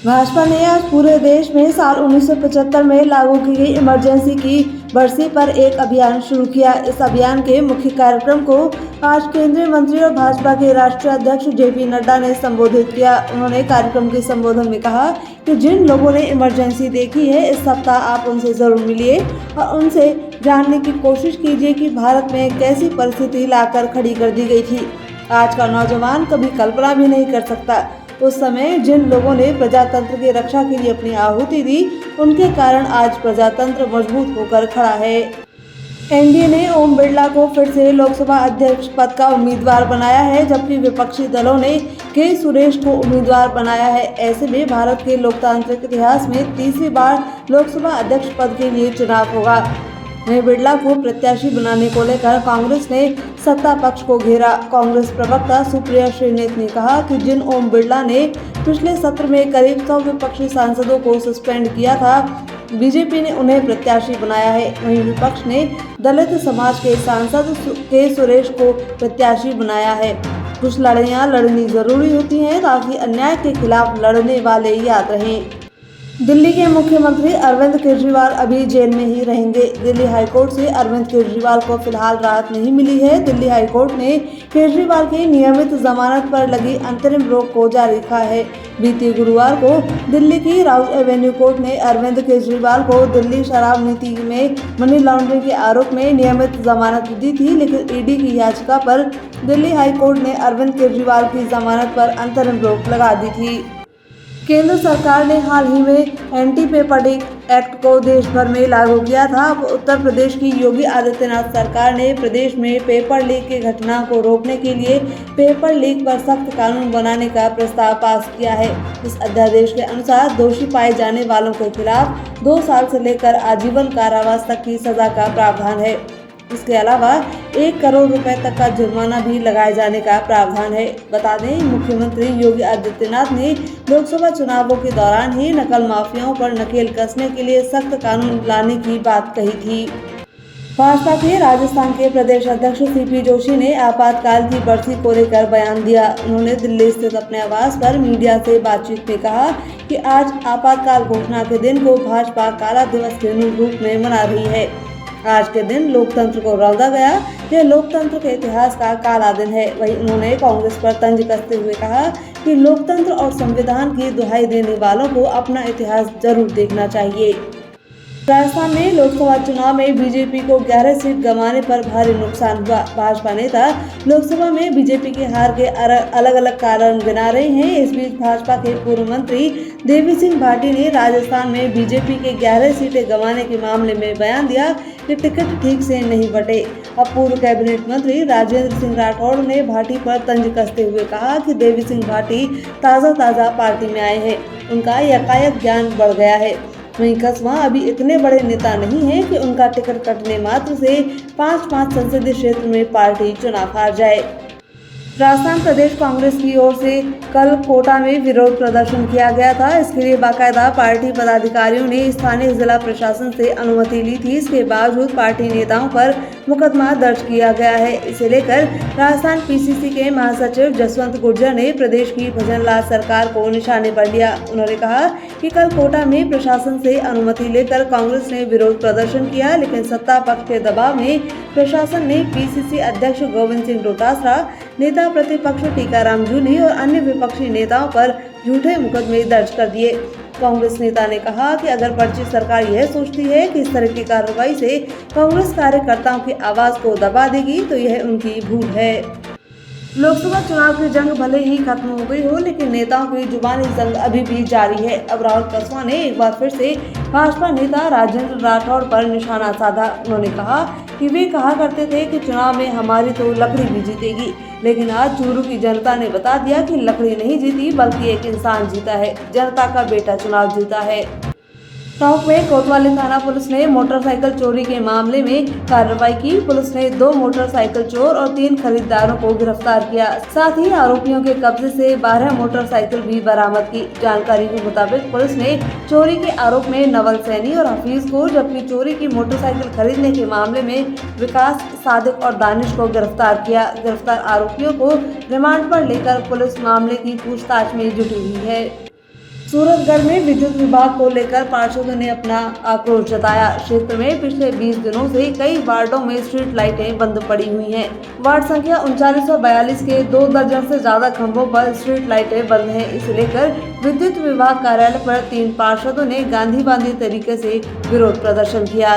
भाजपा ने आज पूरे देश में साल 1975 में लागू की गई इमरजेंसी की बरसी पर एक अभियान शुरू किया। इस अभियान के मुख्य कार्यक्रम को आज केंद्रीय मंत्री और भाजपा के राष्ट्रीय अध्यक्ष जेपी नड्डा ने संबोधित किया। उन्होंने कार्यक्रम के संबोधन में कहा कि जिन लोगों ने इमरजेंसी देखी है, इस सप्ताह आप उनसे जरूर मिलिए और उनसे जानने की कोशिश कीजिए कि भारत में कैसी परिस्थिति लाकर खड़ी कर दी गई थी। आज का नौजवान कभी कल्पना भी नहीं कर सकता। उस समय जिन लोगों ने प्रजातंत्र की रक्षा के लिए अपनी आहुति दी, उनके कारण आज प्रजातंत्र मजबूत होकर खड़ा है। एनडीए ने ओम बिरला को फिर से लोकसभा अध्यक्ष पद का उम्मीदवार बनाया है, जबकि विपक्षी दलों ने के सुरेश को उम्मीदवार बनाया है। ऐसे में भारत के लोकतांत्रिक इतिहास में तीसरी बार लोकसभा अध्यक्ष पद के लिए चुनाव होगा। वहीं बिरला को प्रत्याशी बनाने को लेकर कांग्रेस ने सत्ता पक्ष को घेरा। कांग्रेस प्रवक्ता सुप्रिया श्रीनेत ने कहा कि जिन ओम बिरला ने पिछले सत्र में करीब 100 विपक्षी सांसदों को सस्पेंड किया था, बीजेपी ने उन्हें प्रत्याशी बनाया है। वहीं विपक्ष ने दलित समाज के सांसद के सुरेश को प्रत्याशी बनाया है। कुछ लड़ाइयाँ लड़नी जरूरी होती हैं ताकि अन्याय के खिलाफ लड़ने वाले याद रहें। दिल्ली के मुख्यमंत्री अरविंद केजरीवाल अभी जेल में ही रहेंगे। दिल्ली हाईकोर्ट से अरविंद केजरीवाल को फिलहाल राहत नहीं मिली है। दिल्ली हाईकोर्ट ने केजरीवाल की नियमित जमानत पर लगी अंतरिम रोक को जारी रखा है। बीते गुरुवार को दिल्ली की राउज एवेन्यू कोर्ट ने अरविंद केजरीवाल को दिल्ली शराब नीति में मनी लॉन्ड्रिंग के आरोप में नियमित जमानत दी थी, लेकिन ईडी की याचिका पर दिल्ली हाईकोर्ट ने अरविंद केजरीवाल की जमानत पर अंतरिम रोक लगा दी थी। केंद्र सरकार ने हाल ही में एंटी पेपर एक्ट को देश भर में लागू किया था। अब उत्तर प्रदेश की योगी आदित्यनाथ सरकार ने प्रदेश में पेपर लीक की घटना को रोकने के लिए पेपर लीक पर सख्त कानून बनाने का प्रस्ताव पास किया है। इस अध्यादेश के अनुसार दोषी पाए जाने वालों के खिलाफ 2 साल से लेकर आजीवन कारावास तक की सजा का प्रावधान है। इसके अलावा 1 करोड़ रुपए तक का जुर्माना भी लगाए जाने का प्रावधान है। बता दें, मुख्यमंत्री योगी आदित्यनाथ ने लोकसभा चुनावों के दौरान ही नकल माफियाओं पर नकेल कसने के लिए सख्त कानून लाने की बात कही थी। भाजपा के राजस्थान के प्रदेश अध्यक्ष सीपी जोशी ने आपातकाल की बरसी को लेकर बयान दिया। उन्होंने दिल्ली स्थित अपने आवास पर मीडिया से बातचीत में कहा कि आज आपातकाल घोषणा के दिन को भाजपा काला दिवस के रूप में मना रही है। आज के दिन लोकतंत्र को रौंदा गया। यह लोकतंत्र के इतिहास का काला दिन है। वहीं उन्होंने कांग्रेस पर तंज कसते हुए कहा कि लोकतंत्र और संविधान की दुहाई देने वालों को अपना इतिहास जरूर देखना चाहिए। राजस्थान में लोकसभा चुनाव में बीजेपी को 11 सीट गंवाने पर भारी नुकसान हुआ। भाजपा नेता लोकसभा में बीजेपी की हार के अलग अलग कारण गिना रहे हैं। इस बीच भाजपा के पूर्व मंत्री देवी सिंह भाटी ने राजस्थान में बीजेपी के 11 सीटें गंवाने के मामले में बयान दिया कि टिकट ठीक से नहीं बंटे। अब पूर्व कैबिनेट मंत्री राजेंद्र सिंह राठौड़ ने भाटी पर तंज कसते हुए कहा कि देवी सिंह भाटी ताज़ा पार्टी में आए हैं, उनका यकायक ज्ञान बढ़ गया है। वहीं कसवां अभी इतने बड़े नेता नहीं है कि उनका टिकट कटने मात्र से 5 संसदीय क्षेत्र में पार्टी चुनाव हार जाए। राजस्थान प्रदेश कांग्रेस की ओर से कल कोटा में विरोध प्रदर्शन किया गया था। इसके लिए बाकायदा पार्टी पदाधिकारियों ने स्थानीय जिला प्रशासन से अनुमति ली थी। इसके बावजूद पार्टी नेताओं पर मुकदमा दर्ज किया गया है। इसे लेकर राजस्थान पीसीसी के महासचिव जसवंत गुर्जर ने प्रदेश की भजनलाल सरकार को निशाने पर लिया। उन्होंने कहा कि कल कोटा में प्रशासन से अनुमति लेकर कांग्रेस ने विरोध प्रदर्शन किया, लेकिन सत्ता पक्ष के दबाव में प्रशासन ने पीसीसी अध्यक्ष गोविंद सिंह डोटासरा, नेता प्रतिपक्ष टीकाराम जूली और अन्य विपक्षी नेताओं पर झूठे मुकदमे दर्ज कर दिए। कांग्रेस नेता ने कहा कि अगर पर्ची सरकार यह सोचती है कि इस तरह की कार्रवाई से कांग्रेस कार्यकर्ताओं की आवाज को दबा देगी, तो यह उनकी भूल है। लोकसभा चुनाव की जंग भले ही खत्म हो गई हो, लेकिन नेताओं की जुबानी जंग अभी भी जारी है। अब राहुल कसवां ने एक बार फिर से भाजपा नेता राजेंद्र राठौड़ पर निशाना साधा। उन्होंने कहा कि वे कहा करते थे कि चुनाव में हमारी तो लकड़ी भी जीतेगी, लेकिन आज चूरू की जनता ने बता दिया कि लकड़ी नहीं जीती बल्कि एक इंसान जीता है। जनता का बेटा चुनाव जीता है। टोंक में कोतवाली थाना पुलिस ने मोटरसाइकिल चोरी के मामले में कार्रवाई की। पुलिस ने 2 मोटरसाइकिल चोर और 3 खरीदारों को गिरफ्तार किया। साथ ही आरोपियों के कब्जे से 12 मोटरसाइकिल भी बरामद की। जानकारी के मुताबिक पुलिस ने चोरी के आरोप में नवल सैनी और हफीज को, जबकि चोरी की मोटरसाइकिल खरीदने के मामले में विकास, सादिक और दानिश को गिरफ्तार किया। गिरफ्तार आरोपियों को रिमांड पर लेकर पुलिस मामले की पूछताछ में जुटी हुई है। सूरतगढ़ में विद्युत विभाग को लेकर पार्षदों ने अपना आक्रोश जताया। क्षेत्र में पिछले 20 दिनों से कई वार्डों में स्ट्रीट लाइटें बंद पड़ी हुई हैं। वार्ड संख्या 3942 के 2 दर्जन से ज्यादा खंभों पर स्ट्रीट लाइटें बंद हैं। इसे लेकर विद्युत विभाग कार्यालय पर 3 पार्षदों ने गांधी बांधी तरीके से विरोध प्रदर्शन किया।